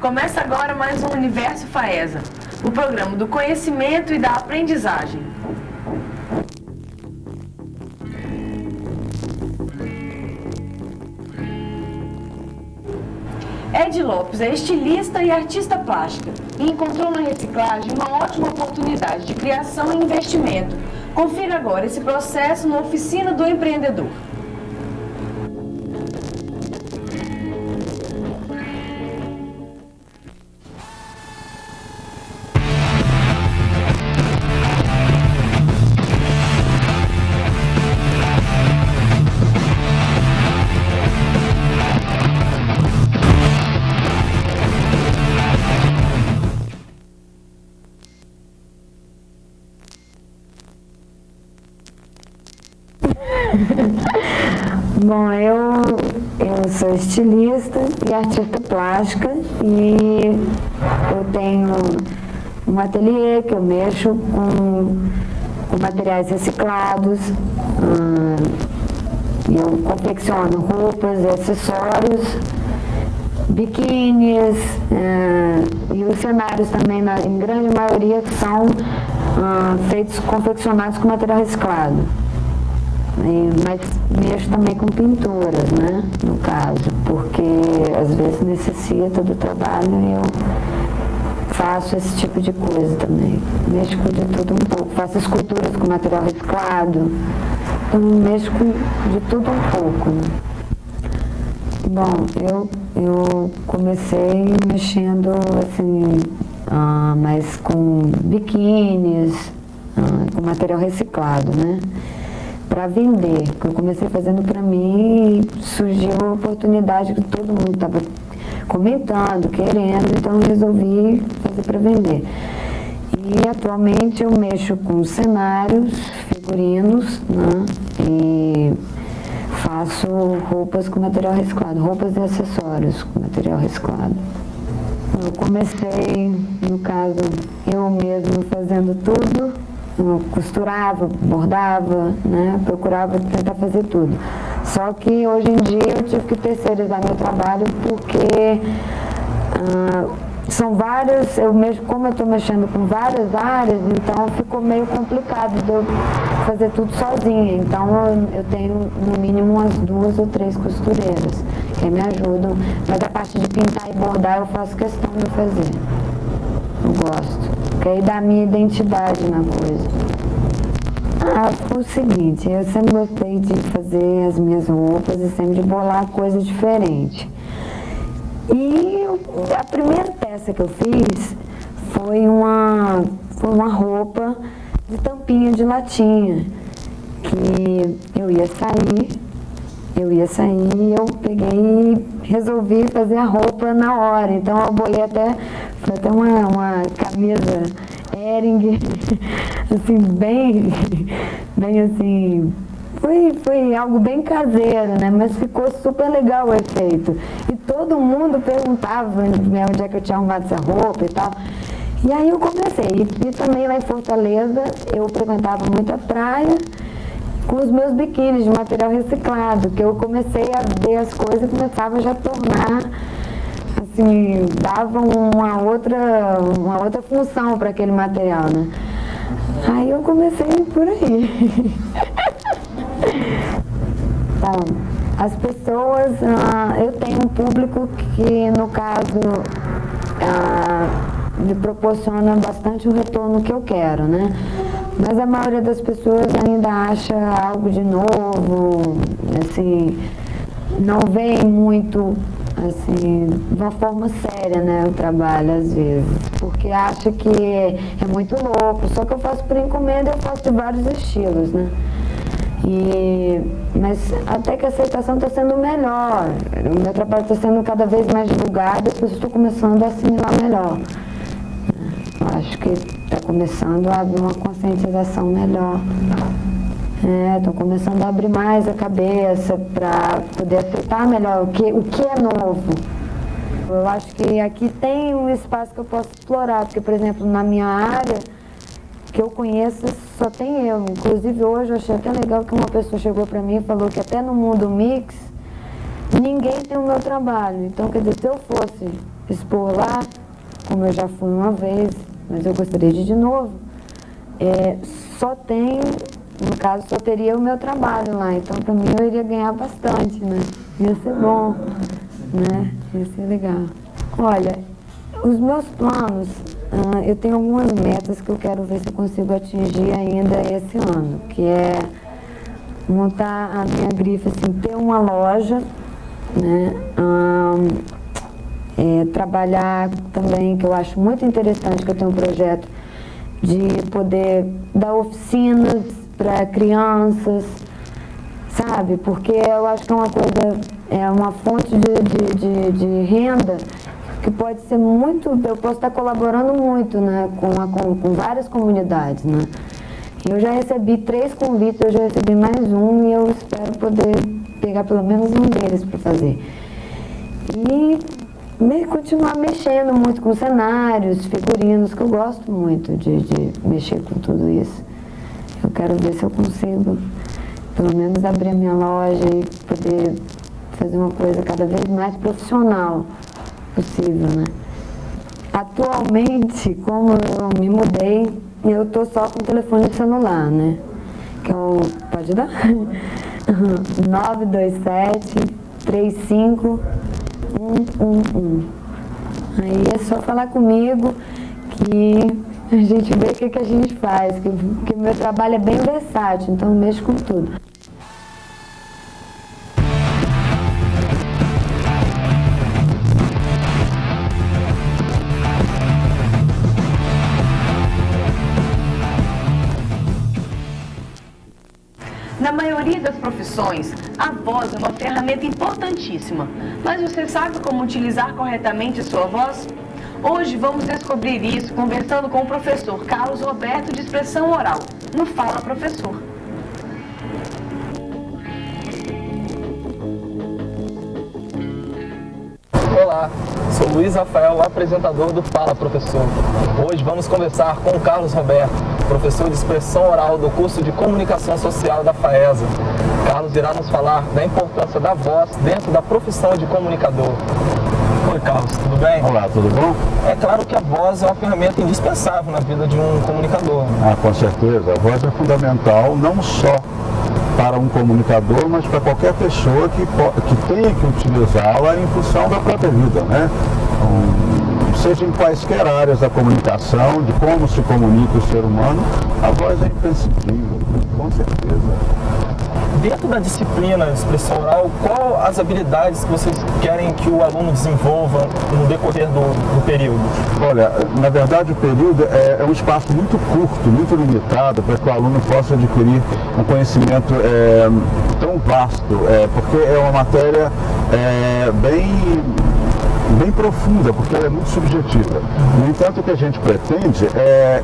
Começa agora mais um Universo FAESA, o programa do conhecimento e da aprendizagem. Ed Lopes é estilista e artista plástica e encontrou na reciclagem uma ótima oportunidade de criação e investimento. Confira agora esse processo na Oficina do Empreendedor. Bom, eu sou estilista e artista plástica e eu tenho um ateliê que eu mexo com materiais reciclados, eu confecciono roupas e acessórios, biquínis, e os cenários também, em grande maioria, são confeccionados com material reciclado. Mas mexo também com pinturas, né, no caso, porque às vezes necessita do trabalho e eu faço esse tipo de coisa também. Mexo com de tudo um pouco, faço esculturas com material reciclado, então mexo com de tudo um pouco, né. Bom, eu comecei mexendo assim, mas com biquínis, com material reciclado, né, para vender, que eu comecei fazendo para mim e surgiu a oportunidade que todo mundo estava comentando, querendo, então eu resolvi fazer para vender. E atualmente eu mexo com cenários, figurinos, né, e faço roupas com material reciclado, roupas e acessórios com material reciclado. Eu comecei, no caso, eu mesmo fazendo tudo. Eu costurava, bordava, né, procurava tentar fazer tudo. Só que hoje em dia eu tive que terceirizar meu trabalho porque são várias, como eu estou mexendo com várias áreas, então ficou meio complicado de eu fazer tudo sozinha. Então eu tenho no mínimo umas 2 ou 3 costureiras que me ajudam, mas a parte de pintar e bordar eu faço questão de fazer. Eu gosto. Porque aí dá a minha identidade na coisa. Foi o seguinte, eu sempre gostei de fazer as minhas roupas e sempre de bolar coisa diferente. E a primeira peça que eu fiz foi uma roupa de tampinha de latinha, que eu ia sair e eu peguei e resolvi fazer a roupa na hora. Então eu bolei até uma camisa Hering, assim, bem assim, foi algo bem caseiro, né? Mas ficou super legal o efeito. E todo mundo perguntava onde é que eu tinha arrumado essa roupa e tal. E aí eu comecei. E também lá em Fortaleza eu frequentava muito a praia, com os meus biquínis de material reciclado, que eu comecei a ver as coisas e começava já a tornar, assim, dava uma outra função para aquele material, né? Aí eu comecei por aí. Então, as pessoas, eu tenho um público que, no caso, me proporciona bastante o retorno que eu quero, né? Mas a maioria das pessoas ainda acha algo de novo, assim, não vê muito, assim, de uma forma séria, né, o trabalho às vezes, porque acha que é muito louco, só que eu faço por encomenda, eu faço de vários estilos, né? Mas até que a aceitação está sendo melhor, o meu trabalho está sendo cada vez mais divulgado, as pessoas estão começando a assimilar melhor. Eu acho que está começando a haver uma conscientização melhor. Estão começando a abrir mais a cabeça para poder aceitar melhor o que é novo. Eu acho que aqui tem um espaço que eu posso explorar, porque, por exemplo, na minha área, que eu conheço, só tem eu. Inclusive, hoje eu achei até legal que uma pessoa chegou para mim e falou que até no mundo mix ninguém tem o meu trabalho. Então, quer dizer, se eu fosse expor lá, como eu já fui uma vez, mas eu gostaria de novo, só tem, no caso, só teria o meu trabalho lá. Então, para mim, eu iria ganhar bastante, né? Ia ser bom, né? Ia ser legal. Olha, os meus planos, eu tenho algumas metas que eu quero ver se eu consigo atingir ainda esse ano, que é montar a minha grife, assim, ter uma loja, né? Trabalhar também, que eu acho muito interessante, que eu tenho um projeto de poder dar oficinas para crianças, sabe? Porque eu acho que é uma coisa, é uma fonte de renda que pode ser muito, eu posso estar colaborando muito, né, com várias comunidades, né? Eu já recebi 3 convites, eu já recebi mais um e eu espero poder pegar pelo menos um deles para fazer. E continuar mexendo muito com cenários, figurinos, que eu gosto muito de mexer com tudo isso. Eu quero ver se eu consigo, pelo menos, abrir a minha loja e poder fazer uma coisa cada vez mais profissional possível, né? Atualmente, como eu me mudei, eu tô só com o telefone celular, né? Que eu, pode dar? 927-35-111. Aí é só falar comigo que a gente vê o que a gente faz, que o meu trabalho é bem versátil, então eu mexo com tudo. Na maioria das profissões, a voz é uma ferramenta importantíssima. Mas você sabe como utilizar corretamente a sua voz? Hoje vamos descobrir isso conversando com o professor Carlos Roberto de Expressão Oral, no Fala Professor. Olá, sou Luiz Rafael, apresentador do Fala Professor. Hoje vamos conversar com o Carlos Roberto, professor de Expressão Oral do curso de Comunicação Social da FAESA. Carlos irá nos falar da importância da voz dentro da profissão de comunicador. Oi, Carlos, tudo bem? Olá, tudo bom? É claro que a voz é uma ferramenta indispensável na vida de um comunicador. Com certeza. A voz é fundamental não só para um comunicador, mas para qualquer pessoa que tenha que utilizá-la em função da própria vida, né? Seja em quaisquer áreas da comunicação, de como se comunica o ser humano, a voz é imprescindível, com certeza. Dentro da disciplina de expressão oral, qual as habilidades que vocês querem que o aluno desenvolva no decorrer do período? Olha, na verdade o período é um espaço muito curto, muito limitado, para que o aluno possa adquirir um conhecimento tão vasto, porque é uma matéria bem profunda, porque ela é muito subjetiva. No entanto, o que a gente pretende é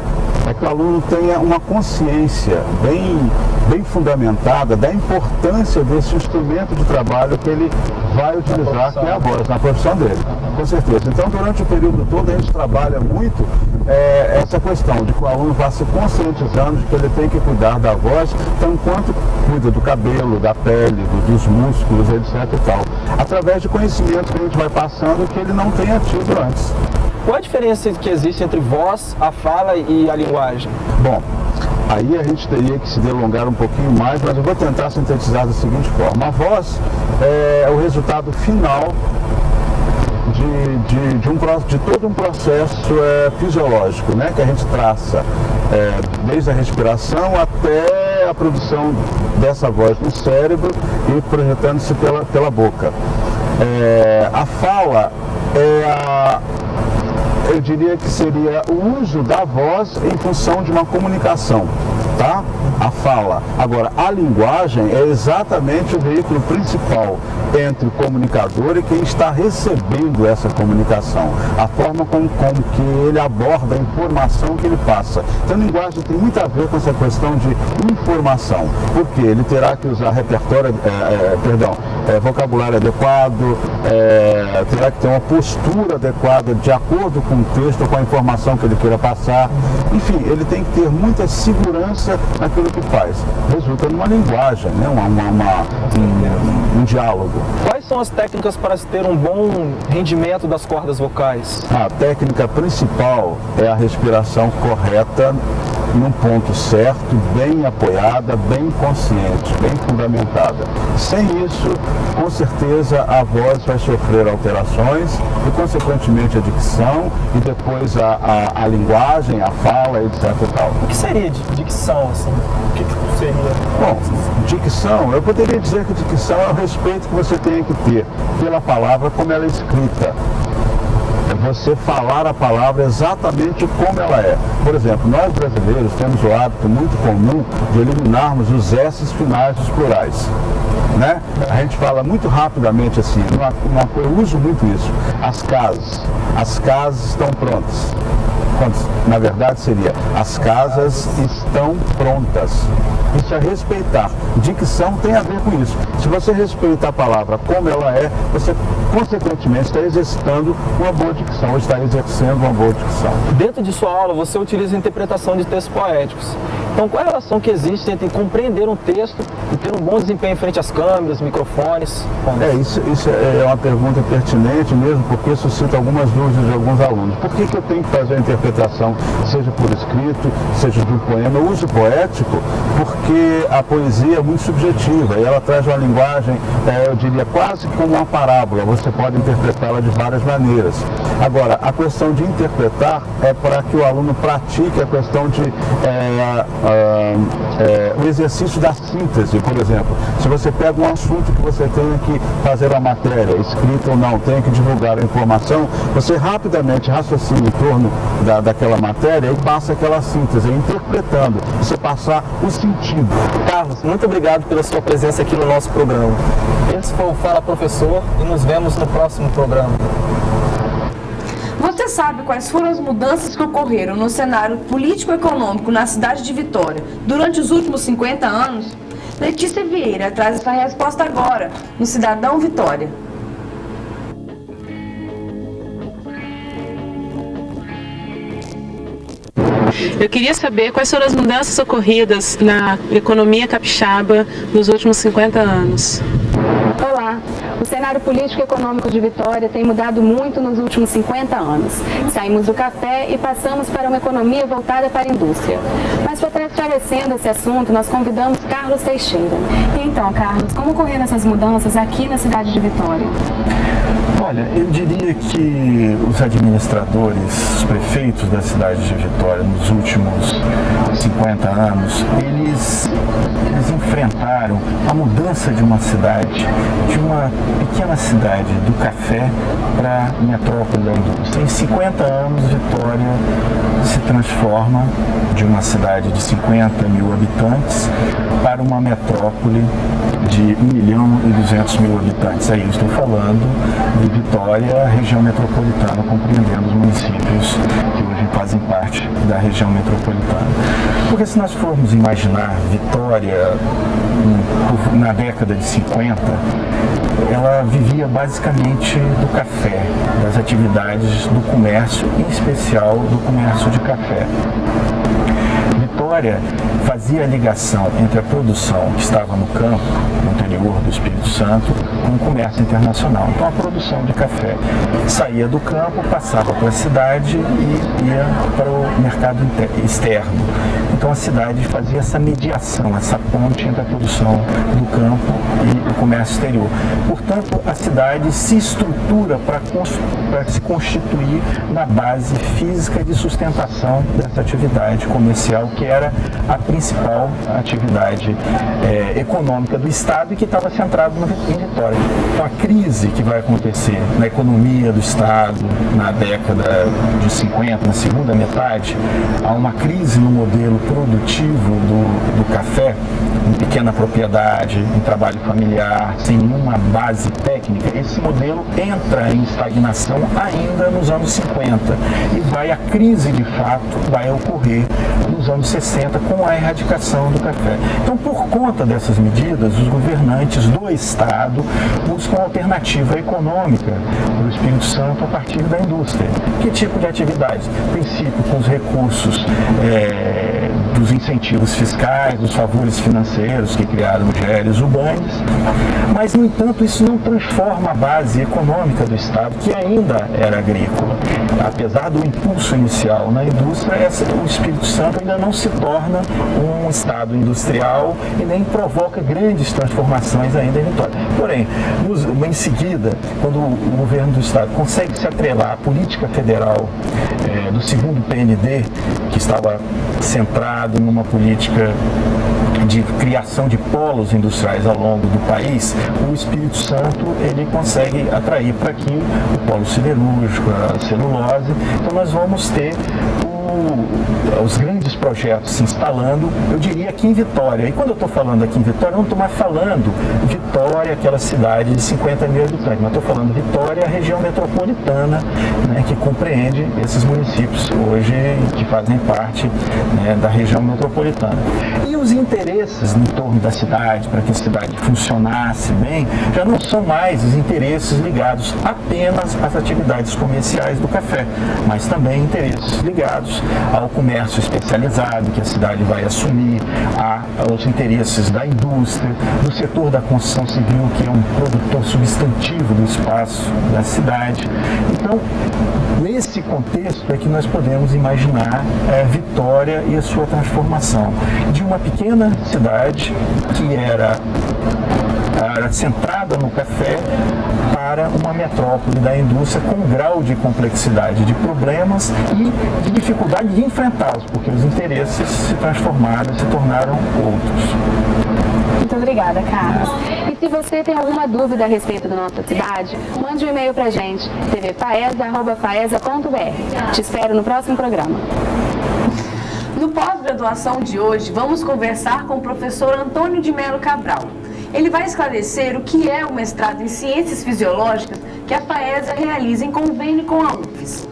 que o aluno tenha uma consciência bem fundamentada da importância desse instrumento de trabalho que ele vai utilizar, que é a voz, na profissão dele, com certeza. Então, durante o período todo, a gente trabalha muito essa questão de que o aluno vá se conscientizando de que ele tem que cuidar da voz, tanto quanto cuida do cabelo, da pele, dos músculos, etc. e tal, através de conhecimentos que a gente vai passando que ele não tenha tido antes. Qual a diferença que existe entre voz, a fala e a linguagem? Bom, aí a gente teria que se delongar um pouquinho mais, mas eu vou tentar sintetizar da seguinte forma. A voz é o resultado final de todo um processo fisiológico, né, que a gente traça desde a respiração até a produção dessa voz no cérebro e projetando-se pela boca. A fala eu diria que seria o uso da voz em função de uma comunicação, tá? A fala. Agora, a linguagem é exatamente o veículo principal entre o comunicador e quem está recebendo essa comunicação. A forma com que ele aborda a informação que ele passa. Então, a linguagem tem muito a ver com essa questão de informação, porque ele terá que usar vocabulário adequado, terá que ter uma postura adequada de acordo com o texto, com a informação que ele queira passar. Enfim, ele tem que ter muita segurança naquilo que faz. Resulta numa linguagem, né? um diálogo. Quais são as técnicas para se ter um bom rendimento das cordas vocais? A técnica principal é a respiração correta, num ponto certo, bem apoiada, bem consciente, bem fundamentada. Sem isso, com certeza a voz vai sofrer alterações e, consequentemente, a dicção e depois a linguagem, a fala, etc. e tal. O que seria dicção, assim? O que seria? Bom, dicção, eu poderia dizer que dicção é o respeito que você tem que ter pela palavra como ela é escrita. É você falar a palavra exatamente como ela é. Por exemplo, nós brasileiros temos o hábito muito comum de eliminarmos os S's finais dos plurais. Né? A gente fala muito rapidamente assim, eu uso muito isso, as casas estão prontas. Quando, na verdade seria, as casas estão prontas. Isso é respeitar. Dicção tem a ver com isso. Se você respeita a palavra como ela é, você consequentemente está exercitando uma boa dicção, ou está exercendo uma boa dicção. Dentro de sua aula você utiliza a interpretação de textos poéticos. Então qual é a relação que existe entre compreender um texto e ter um bom desempenho em frente às câmeras, microfones? Isso é uma pergunta pertinente mesmo, porque suscita algumas dúvidas de alguns alunos. Por que eu tenho que fazer a interpretação, seja por escrito, seja de um poema? Eu uso poético porque a poesia é muito subjetiva e ela traz uma linguagem, eu diria, quase como uma parábola. Você pode interpretá-la de várias maneiras. Agora, a questão de interpretar é para que o aluno pratique a questão de o exercício da síntese. Por exemplo, se você pega um assunto que você tenha que fazer uma matéria, escrita ou não, tenha que divulgar a informação, você rapidamente raciocina em torno daquela matéria e passa aquela síntese, interpretando, você passar o sentido. Carlos, muito obrigado pela sua presença aqui no nosso programa. Esse foi o Fala Professor e nos vemos no próximo programa. Você sabe quais foram as mudanças que ocorreram no cenário político-econômico na cidade de Vitória durante os últimos 50 anos? Letícia Vieira traz essa resposta agora, no Cidadão Vitória. Eu queria saber quais foram as mudanças ocorridas na economia capixaba nos últimos 50 anos. Olá! O cenário político e econômico de Vitória tem mudado muito nos últimos 50 anos. Saímos do café e passamos para uma economia voltada para a indústria. Mas para esclarecendo esse assunto, nós convidamos Carlos Teixeira. E então, Carlos, como ocorreram essas mudanças aqui na cidade de Vitória? Olha, eu diria que os administradores, os prefeitos da cidade de Vitória nos últimos 50 anos, eles enfrentaram a mudança de uma cidade, de uma pequena cidade do café para a metrópole da indústria. Em 50 anos, Vitória se transforma de uma cidade de 50 mil habitantes para uma metrópole de 1.200.000 habitantes. Aí eu estou falando de Vitória, região metropolitana, compreendendo os municípios que hoje fazem parte da região metropolitana. Porque se nós formos imaginar Vitória na década de 50, ela vivia basicamente do café, das atividades do comércio, em especial do comércio de café. Vitória fazia a ligação entre a produção que estava no campo, no interior do Espírito Santo, com o comércio internacional. Então a produção de café saía do campo, passava para a cidade e ia para o mercado externo. Então a cidade fazia essa mediação, essa ponte entre a produção do campo e o comércio exterior. Portanto, a cidade se estrutura para se constituir na base física de sustentação dessa atividade comercial, que era a principal atividade econômica do Estado e que estava centrado em Vitória. Então a crise que vai acontecer na economia do Estado na década de 50, na segunda metade, há uma crise no modelo produtivo do café, em pequena propriedade, em trabalho familiar, sem nenhuma base técnica. Esse modelo entra em estagnação ainda nos anos 50 e a crise de fato vai ocorrer nos anos 60 com a erradicação do café. Então, por conta dessas medidas, os governantes do Estado buscam alternativa econômica para o Espírito Santo a partir da indústria. Que tipo de atividades? A princípio, com os recursos dos incentivos fiscais, dos favores financeiros que criaram o GERES, o BANES, mas, no entanto, isso não transforma a base econômica do Estado, que ainda era agrícola. Apesar do impulso inicial na indústria, o Espírito Santo ainda não se torna um Estado industrial e nem provoca grandes transformações ainda em Vitória. Porém, em seguida, quando o governo do Estado consegue se atrelar à política federal do segundo PND, que estava centrado numa política de criação de polos industriais ao longo do país, o Espírito Santo ele consegue atrair para aqui o polo siderúrgico, a celulose. Então nós vamos ter os grandes projetos se instalando, eu diria aqui em Vitória. E quando eu estou falando aqui em Vitória, eu não estou mais falando Vitória, aquela cidade de 50 mil habitantes, mas estou falando Vitória, a região metropolitana, né, que compreende esses municípios hoje que fazem parte, né, da região metropolitana. E os interesses em torno da cidade, para que a cidade funcionasse bem, já não são mais os interesses ligados apenas às atividades comerciais do café, mas também interesses ligados ao comércio especializado que a cidade vai assumir, aos interesses da indústria, do setor da construção civil, que é um produtor substantivo do espaço da cidade. Então, nesse contexto é que nós podemos imaginar Vitória e a sua transformação de uma pequena cidade que era centrada no café para uma metrópole da indústria com um grau de complexidade de problemas e de dificuldade de enfrentá-los, porque os interesses se transformaram, se tornaram outros. Muito obrigada, Carlos. E se você tem alguma dúvida a respeito da nossa cidade, mande um e-mail pra gente, tvfaesa@faesa.br. Te espero no próximo programa. No pós-graduação de hoje, vamos conversar com o professor Antônio de Melo Cabral. Ele vai esclarecer o que é o mestrado em Ciências Fisiológicas que a FAESA realiza em convênio com a UFES.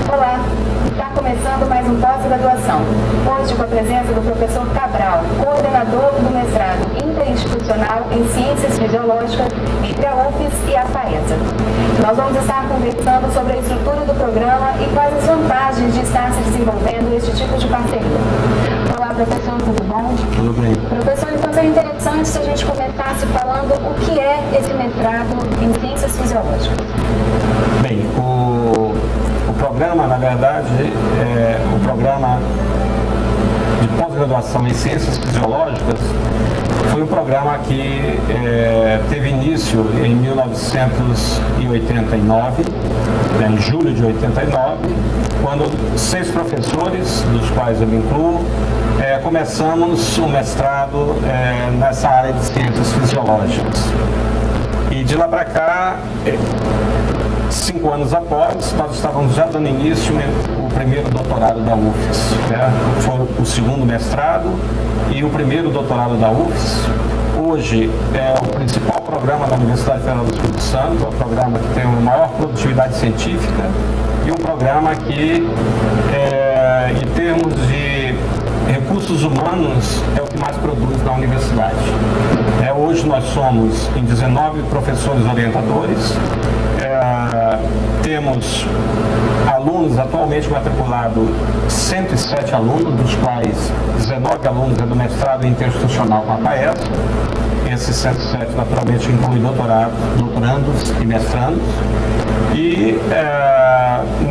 Olá, está começando mais um pós-graduação. Hoje com a presença do professor Cabral, coordenador do mestrado interinstitucional em Ciências Fisiológicas entre a UFES e a FAESA. Nós vamos estar conversando sobre a estrutura do programa e quais as vantagens de estar se desenvolvendo este tipo de parceria. Olá, professor, tudo bom? Tudo bem. Professor, então seria interessante se a gente começasse falando o que é esse mestrado em Ciências Fisiológicas. Bem, o programa, na verdade, o programa de pós-graduação em Ciências Fisiológicas foi um programa que teve início em 1989, em julho de 89, quando 6 professores, dos quais eu me incluo, começamos o mestrado nessa área de Ciências Fisiológicas. E de lá para cá, 5 anos após, nós estávamos já dando início o primeiro doutorado da UFES. Né? Foi o segundo mestrado e o primeiro doutorado da UFES. Hoje é o principal programa da Universidade Federal do Espírito Santo, é o programa que tem uma maior produtividade científica e um programa que, em termos de recursos humanos, é o que mais produz na universidade. Hoje nós somos em 19 professores orientadores, temos alunos atualmente matriculados, 107 alunos, dos quais 19 alunos é do mestrado interinstitucional com a FAESA. Esses 107 naturalmente incluem doutorandos e mestrandos. E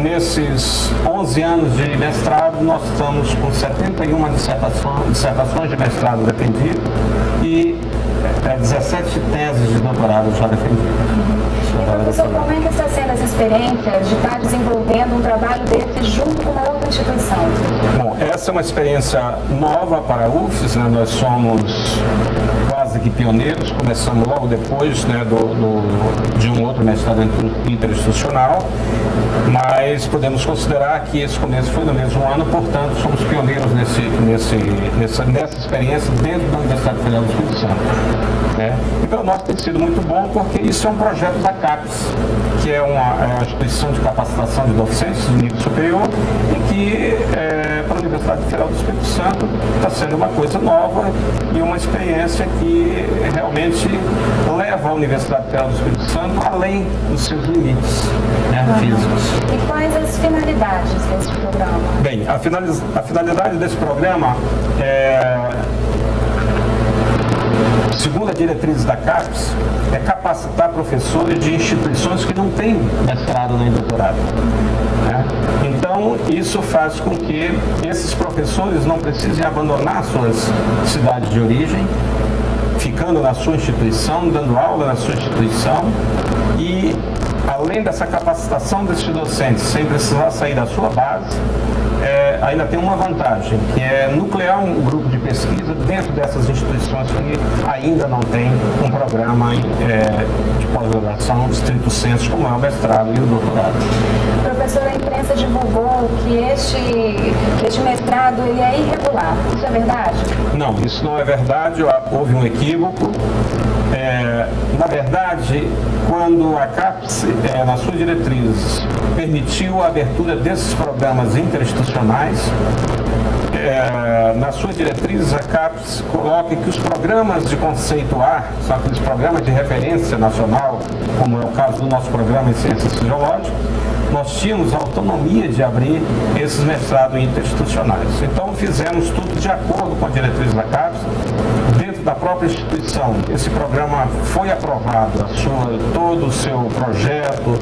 nesses 11 anos de mestrado, nós estamos com 71 dissertações de mestrado defendidas e 17 teses de doutorado já defendidas. Professor, como é que está sendo essa experiência de estar desenvolvendo um trabalho desse junto com uma outra instituição? Bom, essa é uma experiência nova para a UFES, né? Nós somos quase quase que pioneiros, começamos logo depois, né, de um outro mestrado interinstitucional, mas podemos considerar que esse começo foi no mesmo ano, portanto somos pioneiros nessa experiência dentro da Universidade Federal do Espírito Santo. Né? E para nós tem sido muito bom, porque isso é um projeto da CAPES, que é uma instituição de capacitação de docentes de nível superior, e que para a Universidade Federal do Espírito Santo está sendo uma coisa nova e uma experiência que realmente leva a Universidade Federal do Espírito Santo além dos seus limites, né, físicos. E quais as finalidades desse programa? Bem, a finalidade desse programa segundo a diretriz da CAPES, é capacitar professores de instituições que não têm mestrado nem doutorado. Né? Então, isso faz com que esses professores não precisem abandonar suas cidades de origem, ficando na sua instituição, dando aula na sua instituição, e além dessa capacitação desses docentes, sem precisar sair da sua base, ainda tem uma vantagem, que é nuclear um grupo de pesquisa dentro dessas instituições que ainda não tem um programa de pós-graduação stricto sensu, como é o mestrado e o doutorado. Professor, a imprensa divulgou que este mestrado ele é irregular. Isso é verdade? Não, isso não é verdade. Houve um equívoco. Na verdade, quando a CAPES, na sua diretriz, permitiu a abertura desses programas interinstitucionais, na sua diretriz, a CAPES coloca que os programas de conceito A, são aqueles programas de referência nacional, como é o caso do nosso programa em Ciências Fisiológicas, nós tínhamos a autonomia de abrir esses mestrados interinstitucionais. Então, fizemos tudo de acordo com a diretriz da CAPES, dentro da própria instituição. Esse programa foi aprovado, todo o seu projeto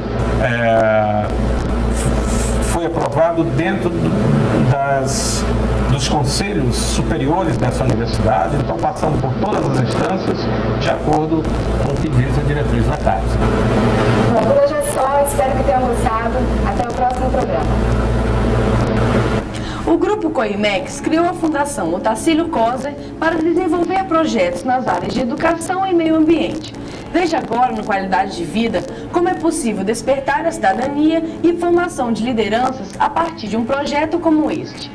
foi aprovado dentro dos conselhos superiores dessa universidade, então passando por todas as instâncias, de acordo com o que diz a diretriz da CAPES. Bom, por hoje é só, espero que tenham gostado. Até o próximo programa. O Grupo Coimex criou a Fundação Otacílio Coser para desenvolver projetos nas áreas de educação e meio ambiente. Veja agora, no Qualidade de Vida, como é possível despertar a cidadania e formação de lideranças a partir de um projeto como este.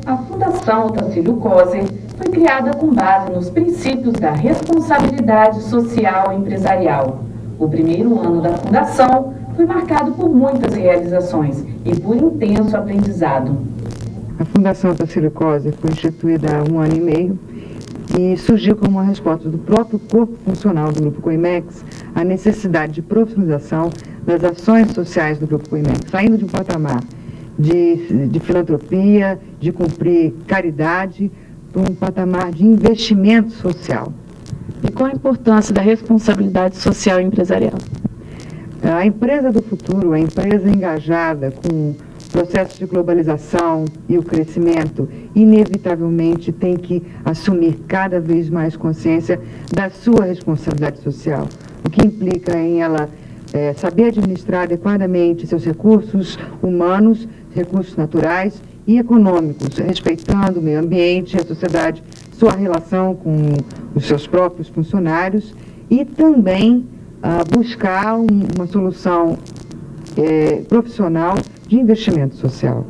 A Fundação Otacílio Coser foi criada com base nos princípios da responsabilidade social e empresarial. O primeiro ano da fundação foi marcado por muitas realizações e por intenso aprendizado. A Fundação Otacílio Coser foi instituída há 1 ano e meio e surgiu como uma resposta do próprio corpo funcional do Grupo Coimex à necessidade de profissionalização das ações sociais do Grupo Coimex, saindo de um patamar de filantropia, de cumprir caridade, para um patamar de investimento social. E qual a importância da responsabilidade social e empresarial? A empresa do futuro, a empresa engajada com o processo de globalização e o crescimento, inevitavelmente tem que assumir cada vez mais consciência da sua responsabilidade social, o que implica em ela saber administrar adequadamente seus recursos humanos, recursos naturais e econômicos, respeitando o meio ambiente, a sociedade, sua relação com os seus próprios funcionários e também buscar uma solução profissional de investimento social.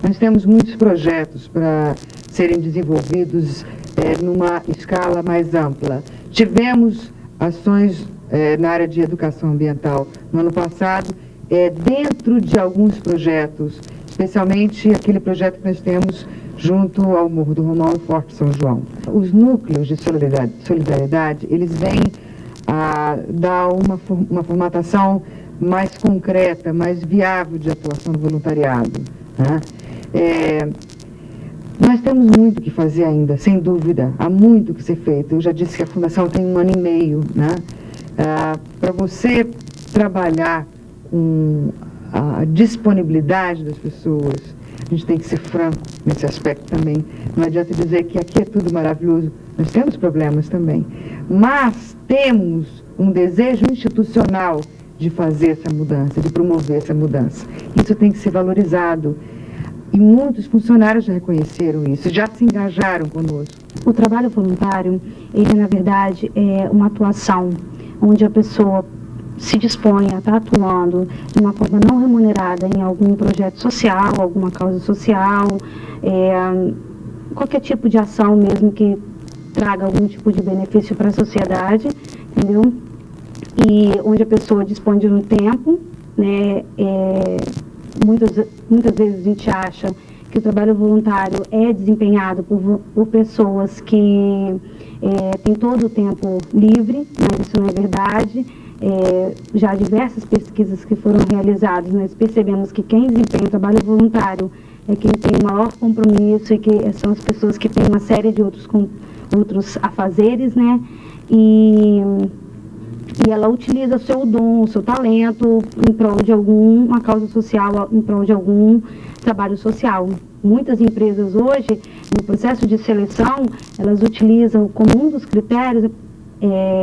Nós temos muitos projetos para serem desenvolvidos numa escala mais ampla. Tivemos ações na área de educação ambiental no ano passado, dentro de alguns projetos, especialmente aquele projeto que nós temos junto ao Morro do Romão e Forte São João. Os núcleos de solidariedade, eles vêm a dar uma formatação mais concreta, mais viável de atuação do voluntariado. Né? Nós temos muito que fazer ainda, sem dúvida, há muito que ser feito. Eu já disse que a Fundação tem 1 ano e meio, né? Para você trabalhar com a disponibilidade das pessoas, a gente tem que ser franco nesse aspecto também. Não adianta dizer que aqui é tudo maravilhoso, nós temos problemas também. Mas temos um desejo institucional de fazer essa mudança, de promover essa mudança. Isso tem que ser valorizado. E muitos funcionários já reconheceram isso, já se engajaram conosco. O trabalho voluntário, ele na verdade é uma atuação onde a pessoa se dispõe a estar atuando de uma forma não remunerada em algum projeto social, alguma causa social, qualquer tipo de ação mesmo que traga algum tipo de benefício para a sociedade, entendeu? E onde a pessoa dispõe de um tempo, né? Muitas vezes a gente acha que o trabalho voluntário é desempenhado por pessoas que têm todo o tempo livre, mas isso não é verdade. Já diversas pesquisas que foram realizadas, nós percebemos que quem desempenha o trabalho voluntário é quem tem o maior compromisso e que são as pessoas que têm uma série de outros afazeres, né? E ela utiliza o seu dom, o seu talento em prol de alguma causa social, em prol de algum trabalho social. Muitas empresas hoje, no processo de seleção, elas utilizam como um dos critérios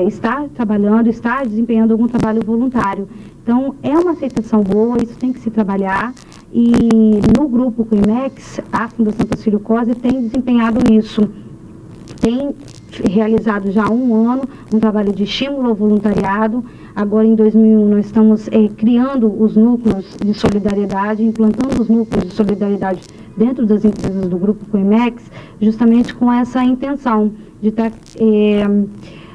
estar trabalhando, estar desempenhando algum trabalho voluntário. Então, é uma aceitação boa, isso tem que se trabalhar. E no grupo COIMEX, a Fundação Tacílio Cosi tem desempenhado isso. Tem realizado já há um ano um trabalho de estímulo ao voluntariado. Agora, em 2001, nós estamos criando os núcleos de solidariedade, implantando os núcleos de solidariedade dentro das empresas do Grupo COIMEX, justamente com essa intenção de estar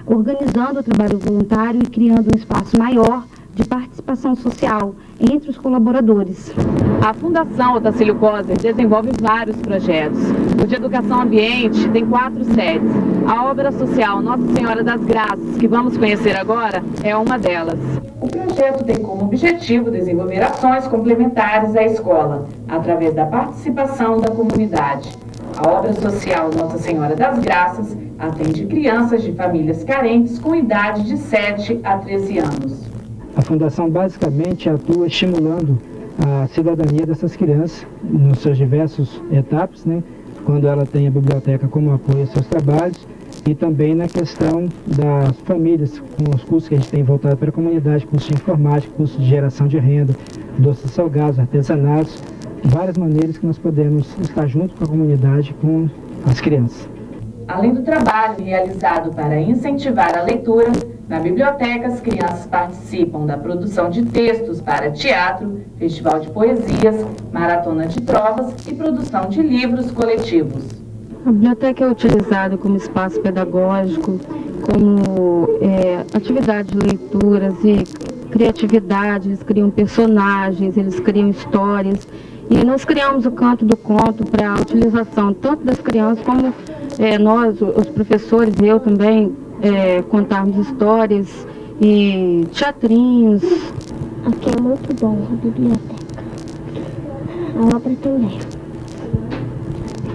organizando o trabalho voluntário e criando um espaço maior de participação social entre os colaboradores. A Fundação Otacílio Cosi desenvolve vários projetos. O de Educação Ambiente tem 4 sedes. A obra social Nossa Senhora das Graças, que vamos conhecer agora, é uma delas. O projeto tem como objetivo desenvolver ações complementares à escola, através da participação da comunidade. A obra social Nossa Senhora das Graças atende crianças de famílias carentes com idade de 7 a 13 anos. A Fundação basicamente atua estimulando a cidadania dessas crianças nos seus diversos etapas, né? Quando ela tem a biblioteca como apoio aos seus trabalhos e também na questão das famílias, com os cursos que a gente tem voltado para a comunidade, cursos de informática, cursos de geração de renda, doces salgados, artesanatos, várias maneiras que nós podemos estar junto com a comunidade, com as crianças. Além do trabalho realizado para incentivar a leitura, na biblioteca as crianças participam da produção de textos para teatro, festival de poesias, maratona de trovas e produção de livros coletivos. A biblioteca é utilizada como espaço pedagógico, como atividade de leituras e criatividade, eles criam personagens, eles criam histórias. E nós criamos o Canto do Conto para a utilização tanto das crianças como nós, os professores, eu também, contarmos histórias e teatrinhos. Aqui é muito bom a biblioteca. A obra também.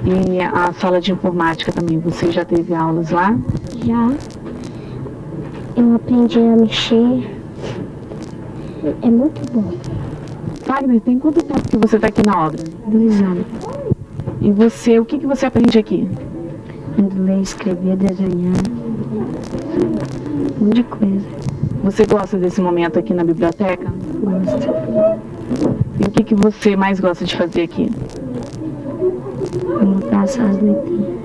E a sala de informática também, você já teve aulas lá? Já. Eu aprendi a mexer. É muito bom. Wagner, tem quanto tempo que você está aqui na obra? 2 anos. E você, o que você aprende aqui? Aprendo ler, escrever, desenhar. Um monte de coisa. Você gosta desse momento aqui na biblioteca? Gosto. E o que você mais gosta de fazer aqui? Anotar as letrinhas.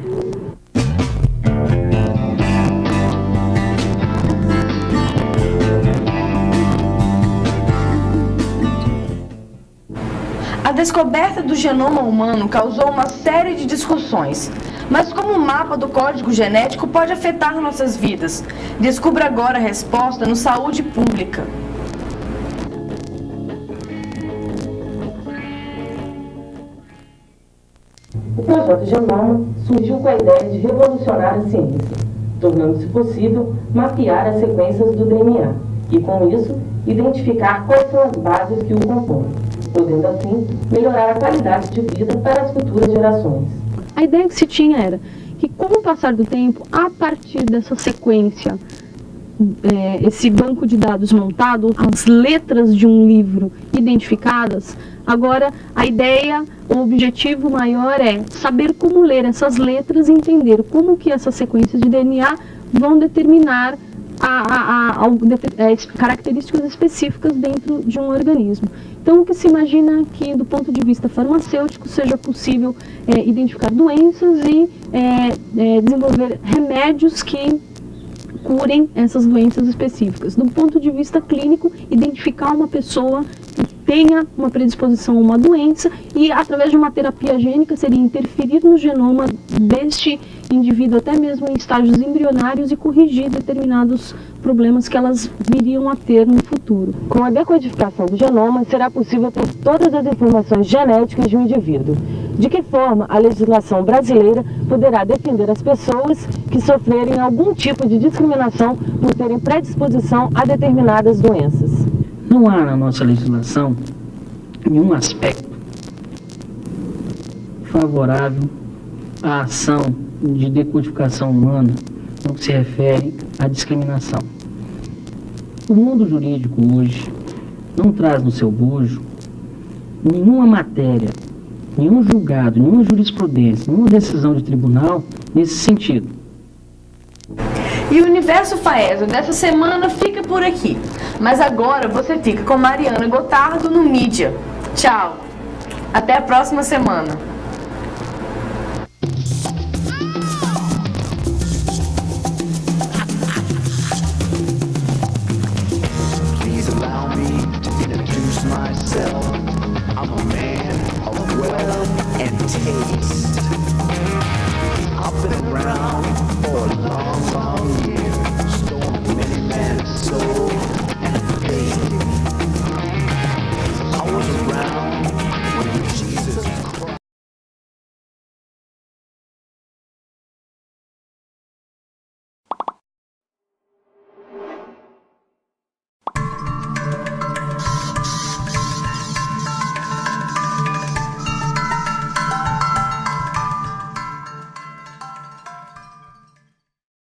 A descoberta do genoma humano causou uma série de discussões. Mas como o mapa do código genético pode afetar nossas vidas? Descubra agora a resposta no Saúde Pública. O projeto Genoma surgiu com a ideia de revolucionar a ciência, tornando-se possível mapear as sequências do DNA e, com isso, identificar quais são as bases que o compõem, podendo assim melhorar a qualidade de vida para as futuras gerações. A ideia que se tinha era que, com o passar do tempo, a partir dessa sequência, esse banco de dados montado, as letras de um livro identificadas, agora a ideia, o objetivo maior é saber como ler essas letras e entender como que essas sequências de DNA vão determinar características específicas dentro de um organismo. Então, o que se imagina que, do ponto de vista farmacêutico, seja possível identificar doenças e desenvolver remédios que curem essas doenças específicas. Do ponto de vista clínico, identificar uma pessoa que tenha uma predisposição a uma doença e, através de uma terapia gênica, seria interferir no genoma deste indivíduo, até mesmo em estágios embrionários, e corrigir determinados problemas que elas viriam a ter no futuro. Com a decodificação do genoma, será possível ter todas as informações genéticas de um indivíduo. De que forma a legislação brasileira poderá defender as pessoas que sofrerem algum tipo de discriminação por terem predisposição a determinadas doenças? Não há na nossa legislação nenhum aspecto favorável à ação de decodificação humana no que se refere à discriminação. O mundo jurídico hoje não traz no seu bojo nenhuma matéria, nenhum julgado, nenhuma jurisprudência, nenhuma decisão de tribunal nesse sentido. E o Universo Faesa dessa semana fica por aqui. Mas agora você fica com Mariana Gotardo no Mídia. Tchau! Até a próxima semana! I'm a man of wealth and taste.